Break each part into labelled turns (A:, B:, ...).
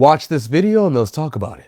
A: Watch this video and let's talk about it.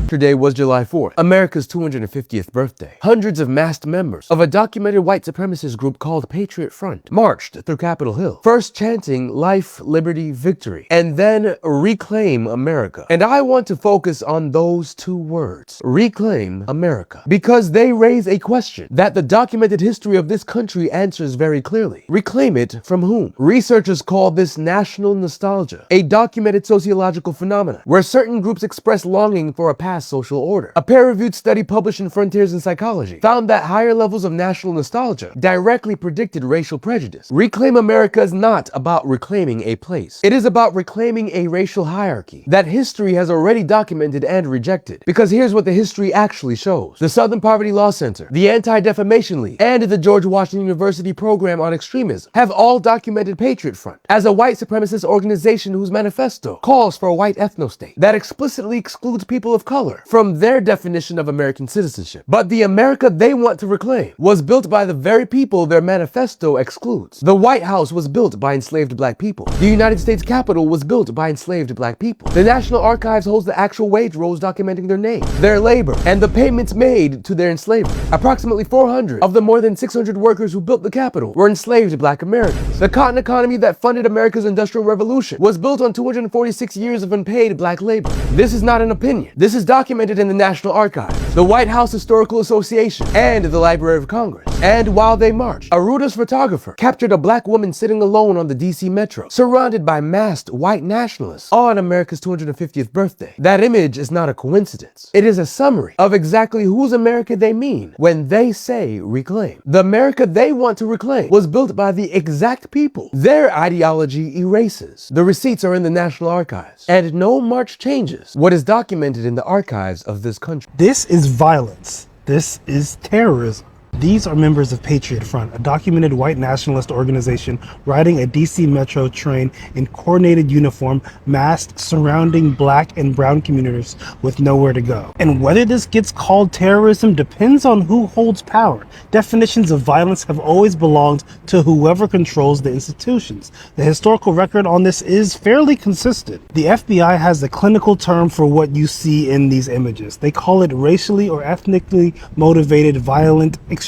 A: Today was July 4th, America's 250th birthday. Hundreds of masked members of a documented white supremacist group called Patriot Front marched through Capitol Hill, first chanting life, liberty, victory, and then reclaim America. And I want to focus on those two words, reclaim America, because they raise a question that the documented history of this country answers very clearly. Reclaim it from whom? Researchers call this national nostalgia, a documented sociological phenomenon where certain groups express longing for a past social order. A peer-reviewed study published in Frontiers in Psychology found that higher levels of national nostalgia directly predicted racial prejudice. Reclaim America is not about reclaiming a place. It is about reclaiming a racial hierarchy that history has already documented and rejected. Because here's what the history actually shows. The Southern Poverty Law Center, the Anti-Defamation League, and the George Washington University Program on Extremism have all documented Patriot Front as a white supremacist organization whose manifesto calls for a white ethno-state that explicitly excludes people of color from their definition of American citizenship. But the America they want to reclaim was built by the very people their manifesto excludes. The White House was built by enslaved black people. The United States Capitol was built by enslaved black people. The National Archives holds the actual wage rolls documenting their names, their labor, and the payments made to their enslavement. Approximately 400 of the more than 600 workers who built the Capitol were enslaved black Americans. The cotton economy that funded America's Industrial Revolution was built on 246 years of unpaid black labor. This is not an opinion. This is documented in the National Archives, the White House Historical Association, and the Library of Congress. And while they marched, a Reuters photographer captured a black woman sitting alone on the DC Metro, surrounded by masked white nationalists on America's 250th birthday. That image is not a coincidence. It is a summary of exactly whose America they mean when they say reclaim. The America they want to reclaim was built by the exact people their ideology erases. The receipts are in the National Archives, and no march changes what is documented in the archives of this country.
B: This is violence. This is terrorism. These are members of Patriot Front, a documented white nationalist organization riding a DC Metro train in coordinated uniform, masked, surrounding black and brown communities with nowhere to go. And whether this gets called terrorism depends on who holds power. Definitions of violence have always belonged to whoever controls the institutions. The historical record on this is fairly consistent. The FBI has a clinical term for what you see in these images. They call it racially or ethnically motivated violent extremism.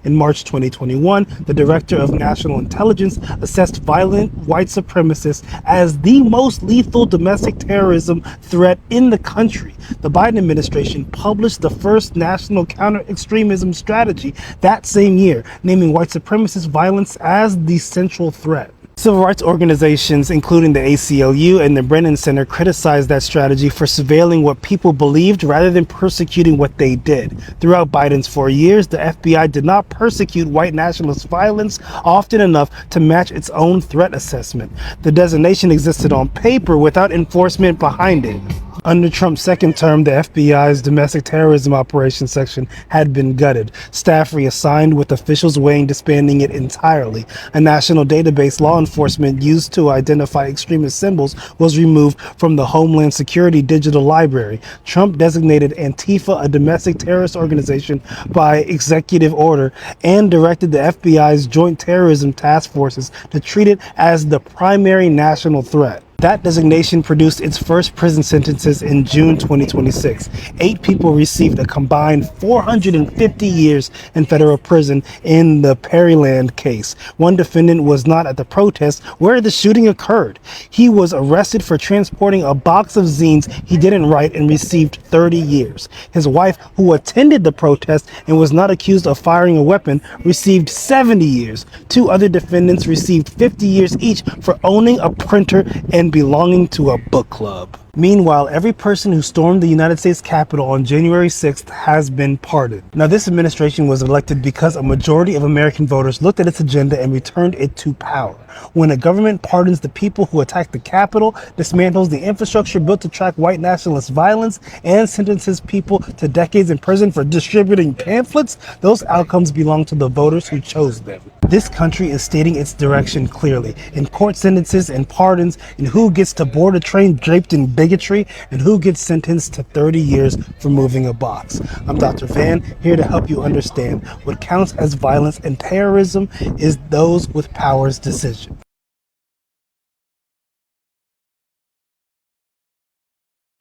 B: In March 2021, the Director of National Intelligence assessed violent white supremacists as the most lethal domestic terrorism threat in the country. The Biden administration published the first national counter-extremism strategy that same year, naming white supremacist violence as the central threat. Civil rights organizations, including the ACLU and the Brennan Center, criticized that strategy for surveilling what people believed rather than persecuting what they did. Throughout Biden's 4 years, the FBI did not persecute white nationalist violence often enough to match its own threat assessment. The designation existed on paper without enforcement behind it. Under Trump's second term, the FBI's domestic terrorism operations section had been gutted, staff reassigned with officials weighing disbanding it entirely. A national database law enforcement used to identify extremist symbols was removed from the Homeland Security Digital Library. Trump designated Antifa a domestic terrorist organization by executive order and directed the FBI's Joint Terrorism Task Forces to treat it as the primary national threat. That designation produced its first prison sentences in June 2026. 8 people received a combined 450 years in federal prison in the Pearland case. One defendant was not at the protest where the shooting occurred. He was arrested for transporting a box of zines he didn't write and received 30 years. His wife, who attended the protest and was not accused of firing a weapon, received 70 years. 2 other defendants received 50 years each for owning a printer and belonging to a book club. Meanwhile, every person who stormed the United States Capitol on January 6th has been pardoned. Now, this administration was elected because a majority of American voters looked at its agenda and returned it to power. When a government pardons the people who attacked the Capitol, dismantles the infrastructure built to track white nationalist violence, and sentences people to decades in prison for distributing pamphlets, those outcomes belong to the voters who chose them. This country is stating its direction clearly in court sentences and pardons, in who gets to board a train draped in bigotry and who gets sentenced to 30 years for moving a box. I'm Dr. Van, here to help you understand what counts as violence and terrorism is those with power's decision.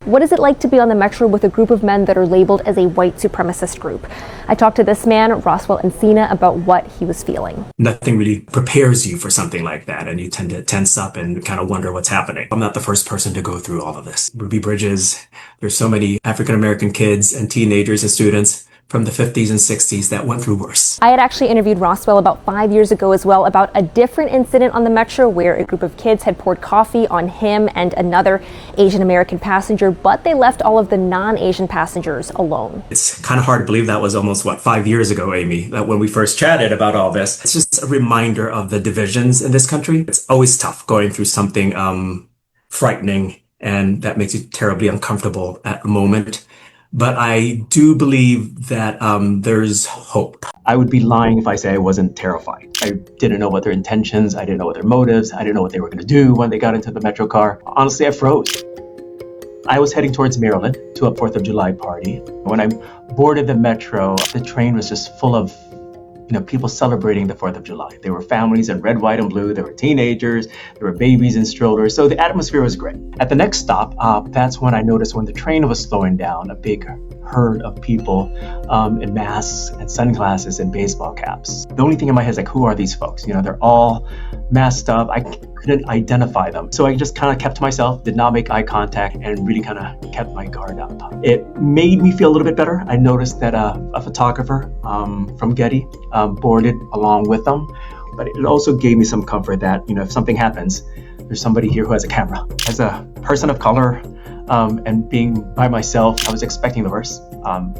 C: What is it like to be on the metro with a group of men that are labeled as a white supremacist group? I talked to this man, Roswell Encina, about what he was feeling.
D: Nothing really prepares you for something like that, and you tend to tense up and kind of wonder what's happening. I'm not the first person to go through all of this. Ruby Bridges, there's so many African-American kids and teenagers and students from the 50s and 60s that went through worse.
C: I had actually interviewed Roswell about 5 years ago as well about a different incident on the metro where a group of kids had poured coffee on him and another Asian American passenger, but they left all of the non-Asian passengers alone.
D: It's kind of hard to believe that was almost, 5 years ago, Amy, that when we first chatted about all this. It's just a reminder of the divisions in this country. It's always tough going through something frightening, and that makes you terribly uncomfortable at the moment. But I do believe that there's hope. I would be lying if I say I wasn't terrified. I didn't know what their intentions, I didn't know what their motives, I didn't know what they were going to do when they got into the metro car. Honestly, I froze. I was heading towards Maryland to a 4th of July party. When I boarded the metro, the train was just full of people celebrating the 4th of July. There were families in red, white, and blue. There were teenagers. There were babies in strollers. So the atmosphere was great. At the next stop, that's when I noticed when the train was slowing down, a big herd of people in masks and sunglasses and baseball caps. The only thing in my head is like, who are these folks? They're all masked up. I couldn't identify them. So I just kind of kept to myself, did not make eye contact, and really kind of kept my guard up. It made me feel a little bit better. I noticed that a photographer from Getty boarded along with them, but it also gave me some comfort that, if something happens, there's somebody here who has a camera. As a person of color, and being by myself, I was expecting the worst,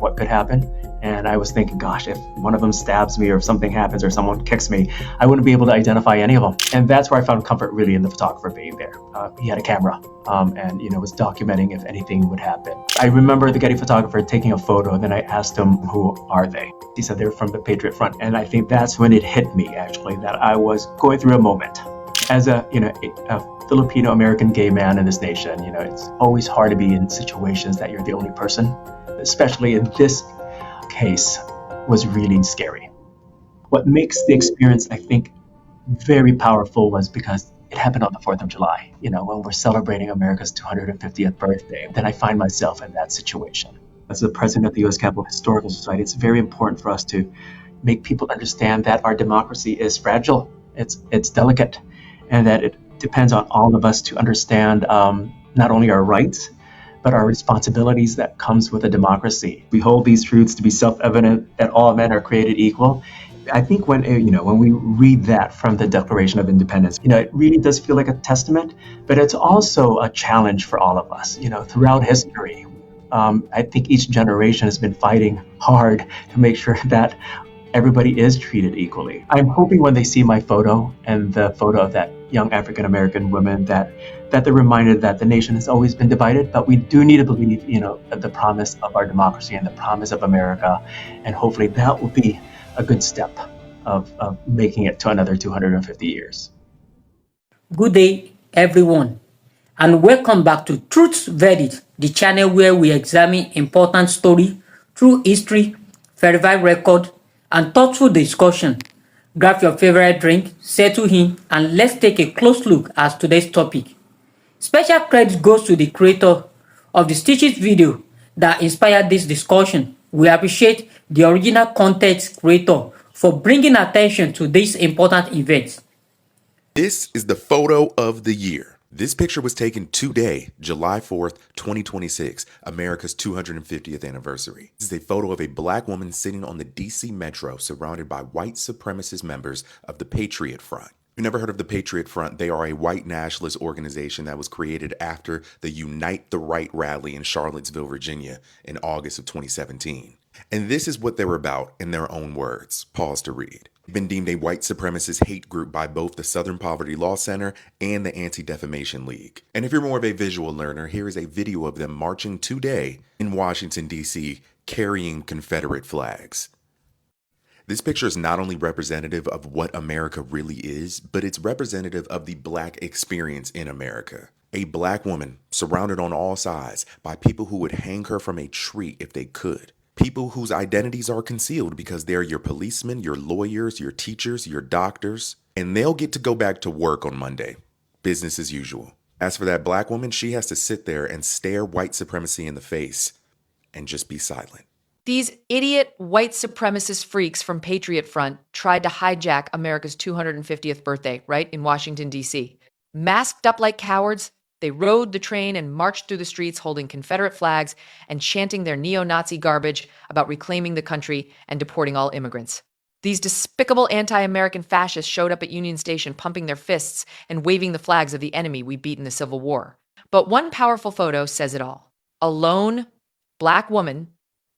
D: what could happen. And I was thinking, gosh, if one of them stabs me or if something happens or someone kicks me, I wouldn't be able to identify any of them. And that's where I found comfort really in the photographer being there. He had a camera and, was documenting if anything would happen. I remember the Getty photographer taking a photo, and then I asked him, who are they? He said they're from the Patriot Front. And I think that's when it hit me, actually, that I was going through a moment. As a Filipino-American gay man in this nation, it's always hard to be in situations that you're the only person, especially in this case was really scary. What makes the experience, I think, very powerful was because it happened on the 4th of July, when we're celebrating America's 250th birthday. Then I find myself in that situation. As the president of the U.S. Capitol Historical Society, it's very important for us to make people understand that our democracy is fragile, it's delicate, and that it depends on all of us to understand not only our rights, but our responsibilities that comes with a democracy. We hold these truths to be self-evident that all men are created equal. I think when we read that from the Declaration of Independence, it really does feel like a testament, but it's also a challenge for all of us. Throughout history, I think each generation has been fighting hard to make sure that everybody is treated equally. I'm hoping when they see my photo and the photo of that young African-American woman that they're reminded that the nation has always been divided, but we do need to believe, the promise of our democracy and the promise of America. And hopefully that will be a good step of making it to another 250 years.
E: Good day, everyone, and welcome back to Truth's Verdict, the channel where we examine important story through history, verified record, and thoughtful discussion. Grab your favorite drink, settle in, and let's take a close look at today's topic. Special credit goes to the creator of the Stitches video that inspired this discussion. We appreciate the original content creator for bringing attention to this important event.
F: This is the photo of the year. This picture was taken today, July 4th, 2026, America's 250th anniversary. This is a photo of a black woman sitting on the DC Metro surrounded by white supremacist members of the Patriot Front. You never heard of the Patriot Front? They are a white nationalist organization that was created after the Unite the Right rally in Charlottesville, Virginia in August of 2017. And this is what they're about in their own words. Pause to read. Been deemed a white supremacist hate group by both the Southern Poverty Law Center and the Anti-Defamation League. And if you're more of a visual learner, here is a video of them marching today in Washington, D.C., carrying Confederate flags. This picture is not only representative of what America really is, but it's representative of the black experience in America. A black woman surrounded on all sides by people who would hang her from a tree if they could. People whose identities are concealed because they're your policemen, your lawyers, your teachers, your doctors, and they'll get to go back to work on Monday. Business as usual. As for that black woman, she has to sit there and stare white supremacy in the face and just be silent.
G: These idiot white supremacist freaks from Patriot Front tried to hijack America's 250th birthday, right, in Washington, D.C. Masked up like cowards, they rode the train and marched through the streets holding Confederate flags and chanting their neo-Nazi garbage about reclaiming the country and deporting all immigrants. These despicable anti-American fascists showed up at Union Station pumping their fists and waving the flags of the enemy we beat in the Civil War. But one powerful photo says it all. A lone black woman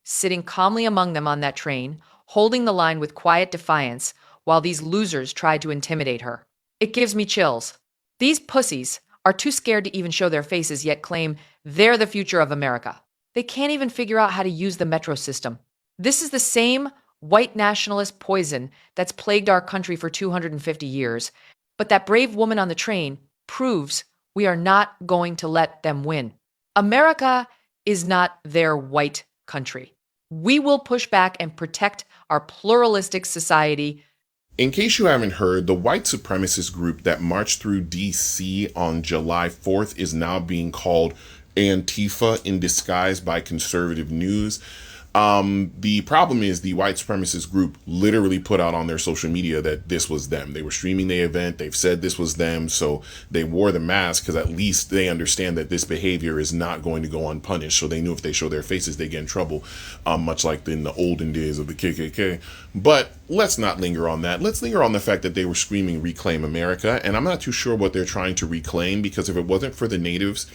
G: sitting calmly among them on that train, holding the line with quiet defiance while these losers tried to intimidate her. It gives me chills. These pussies are too scared to even show their faces, yet claim they're the future of America. They can't even figure out how to use the metro system. This is the same white nationalist poison that's plagued our country for 250 years. But that brave woman on the train proves we are not going to let them win. America is not their white country. We will push back and protect our pluralistic society.
H: In case you haven't heard, the white supremacist group that marched through DC on July 4th is now being called Antifa in disguise by conservative news. The problem is the white supremacist group literally put out on their social media that this was them. They were streaming the event. They've said this was them. So they wore the mask because at least they understand that this behavior is not going to go unpunished. So they knew if they show their faces, they get in trouble, much like in the olden days of the KKK. But let's not linger on that. Let's linger on the fact that they were screaming "Reclaim America." And I'm not too sure what they're trying to reclaim, because if it wasn't for the natives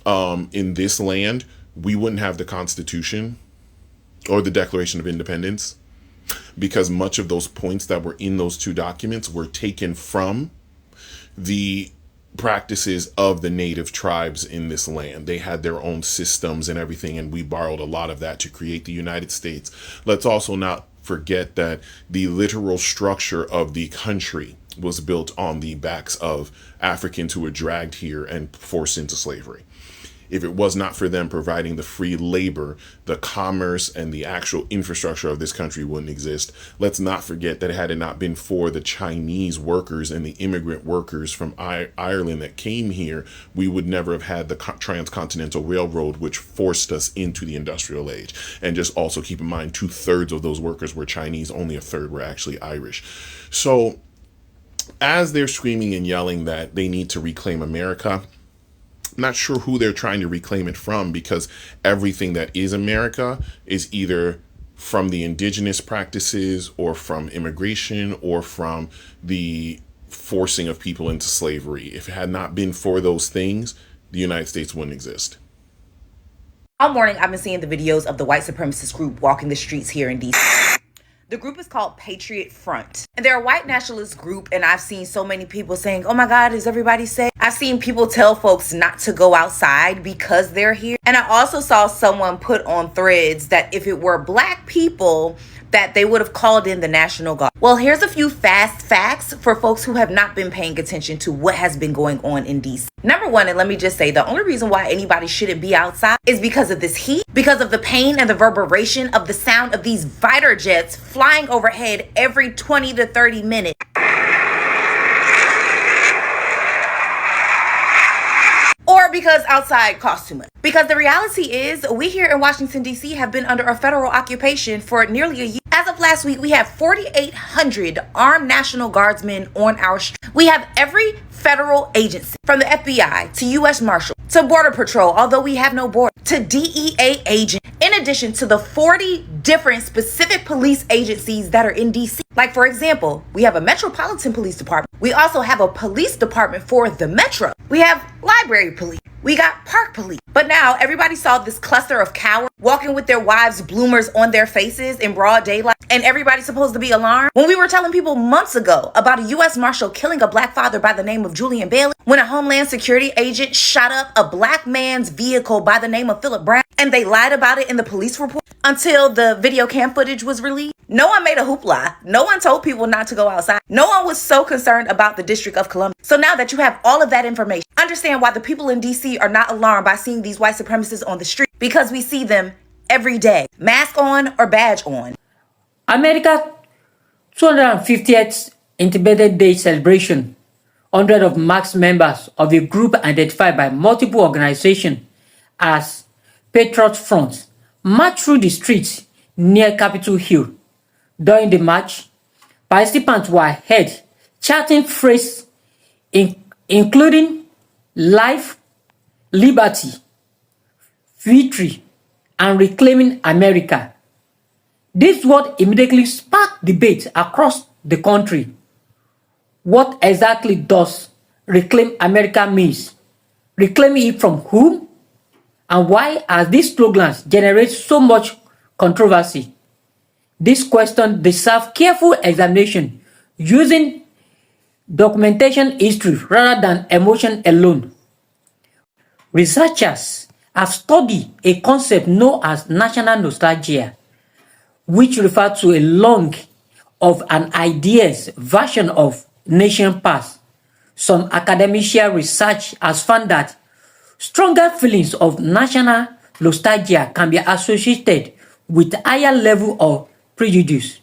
H: in this land, we wouldn't have the Constitution or the Declaration of Independence, because much of those points that were in those two documents were taken from the practices of the native tribes in this land. They had their own systems and everything, and we borrowed a lot of that to create the United States. Let's also not forget that the literal structure of the country was built on the backs of Africans who were dragged here and forced into slavery. If it was not for them providing the free labor, the commerce and the actual infrastructure of this country wouldn't exist. Let's not forget that had it not been for the Chinese workers and the immigrant workers from Ireland that came here, we would never have had the transcontinental railroad, which forced us into the industrial age. And just also keep in mind, 2/3 of those workers were Chinese, only a third were actually Irish. So as they're screaming and yelling that they need to reclaim America, not sure who they're trying to reclaim it from, because everything that is America is either from the indigenous practices or from immigration or from the forcing of people into slavery. If it had not been for those things, the United States wouldn't exist.
I: All morning, I've been seeing the videos of the white supremacist group walking the streets here in DC. The group is called Patriot Front, and they're a white nationalist group, and I've seen so many people saying, oh my God, is everybody safe? I've seen people tell folks not to go outside because they're here. And I also saw someone put on threads that if it were black people, that they would have called in the National Guard. Well, here's a few fast facts for folks who have not been paying attention to what has been going on in DC. Number one, and let me just say, the only reason why anybody shouldn't be outside is because of this heat, because of the pain and the reverberation of the sound of these fighter jets flying overhead every 20 to 30 minutes. Or because outside costs too much. Because the reality is, we here in Washington, D.C. have been under a federal occupation for nearly a year. As of last week, we have 4,800 armed National Guardsmen on our streets. We have every federal agency, from the FBI to U.S. Marshal to Border Patrol, although we have no border, to DEA agent, in addition to the 40 different specific police agencies that are in D.C. Like, for example, we have a Metropolitan Police Department. We also have a police department for the Metro. We have library police. We got park police. But now everybody saw this cluster of cowards walking with their wives' bloomers on their faces in broad daylight, and everybody's supposed to be alarmed. When we were telling people months ago about a U.S. Marshal killing a black father by the name of Julian Bailey, when a Homeland Security agent shot up a black man's vehicle by the name of Philip Brown, and they lied about it in the police report until the video cam footage was released. No one made a hoopla. No one told people not to go outside. No one was so concerned about the District of Columbia. So now that you have all of that information, understand why the people in DC are not alarmed by seeing these white supremacists on the street, because we see them every day, mask on or badge on.
E: America 250th Independence Day celebration hundreds of masked members of a group identified by multiple organizations as Patriot Front marched through the streets near Capitol Hill. During the march, participants were heard chanting phrases including life, liberty, victory, and reclaiming America. This word immediately sparked debate across the country. What exactly does reclaim America means? Reclaiming it from whom? And why has these slogans generated so much controversy? This question deserves careful examination using documentation history rather than emotion alone. Researchers have studied a concept known as national nostalgia, which refers to a longing of an idea's version of nation past. Some academic research has found that stronger feelings of national nostalgia can be associated with higher level of prejudice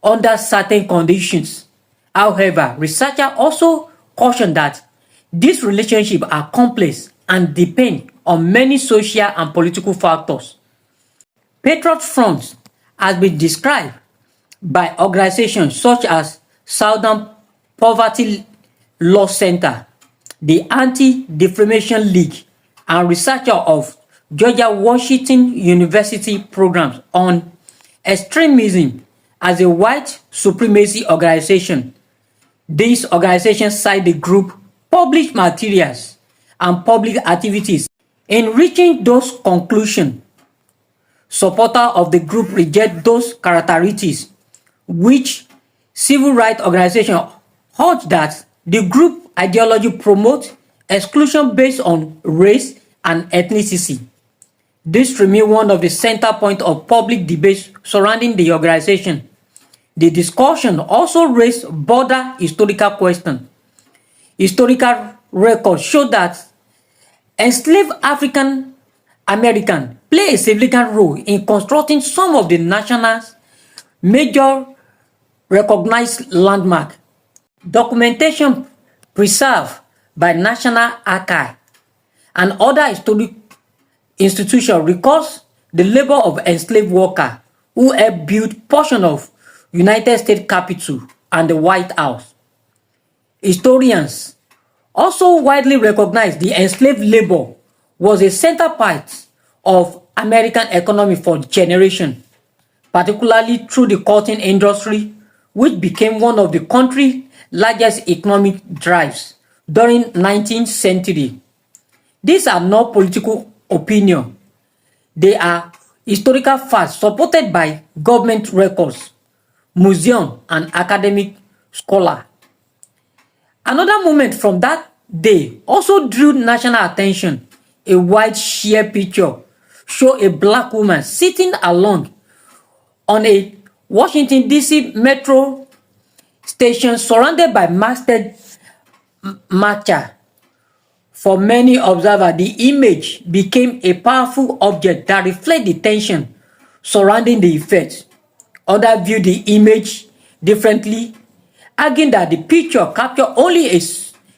E: under certain conditions. However, researchers also caution that these relationships are complex and depend on many social and political factors. Patriot Front has been described by organizations such as Southern Poverty Law Center, the Anti-Defamation League, and researchers of Georgia Washington University programs on extremism as a white supremacy organization. These organizations cite the group published materials and public activities. In reaching those conclusions, supporters of the group reject those characteristics, which civil rights organizations urge that the group ideology promotes exclusion based on race and ethnicity. This remains one of the center points of public debates surrounding the organization. The discussion also raised broader historical questions. Historical records show that enslaved African Americans play a significant role in constructing some of the nation's major recognized landmarks. Documentation preserved by National Archive and other historic institutions records the labor of enslaved workers who helped build portions of United States Capitol and the White House. Historians also widely recognize the enslaved labor was a center part of American economy for generations, particularly through the cotton industry, which became one of the country's largest economic drives during the 19th century. These are not political opinions. They are historical facts supported by government records, museums, and academic scholars. Another moment from that day also drew national attention. A white sheer picture showed a black woman sitting alone on a Washington, D.C. metro station surrounded by masked marchers. For many observers, the image became a powerful object that reflects the tension surrounding the effect. Others viewed the image differently, arguing that the picture captured only a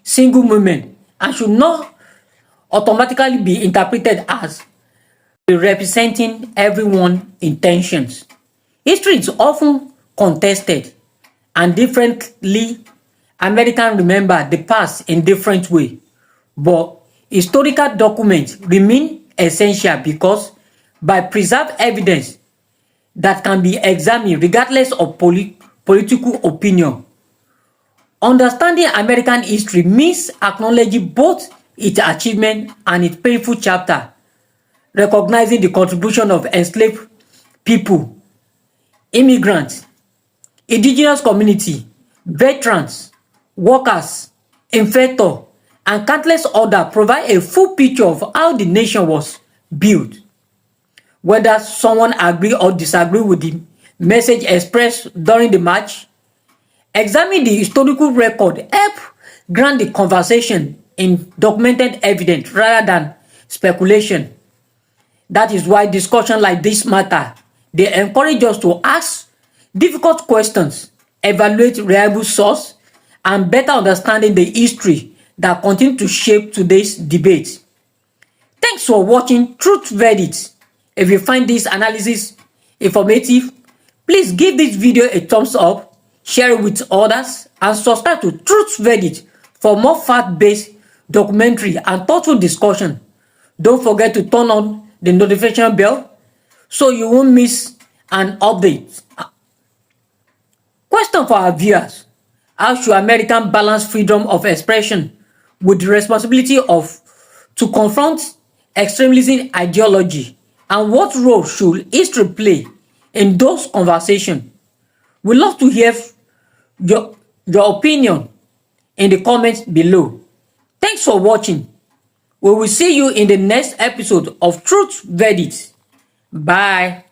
E: single moment and should not automatically be interpreted as representing everyone's intentions. History is often contested, and differently Americans remember the past in different ways. But historical documents remain essential because by preserved evidence that can be examined regardless of political opinion. Understanding American history means acknowledging both its achievement and its painful chapter, recognizing the contribution of enslaved people, immigrants, indigenous community, veterans, workers, infectors, and countless others provide a full picture of how the nation was built. Whether someone agree or disagree with the message expressed during the march, examine the historical record help grant the conversation in documented evidence rather than speculation. That is why discussion like this matter. They encourage us to ask difficult questions, evaluate reliable source, and better understanding the history that continue to shape today's debate. Thanks for watching Truth Verdict. If you find this analysis informative, please give this video a thumbs up, share it with others, and subscribe to Truth Verdict for more fact-based documentary and thoughtful discussion. Don't forget to turn on the notification bell so you won't miss an update. Question for our viewers: how should Americans balance freedom of expression with the responsibility to confront extremism ideology, and what role should history play in those conversations? We'd love to hear your opinion in the comments below. Thanks for watching. We will see you in the next episode of Truth Verdict. Bye.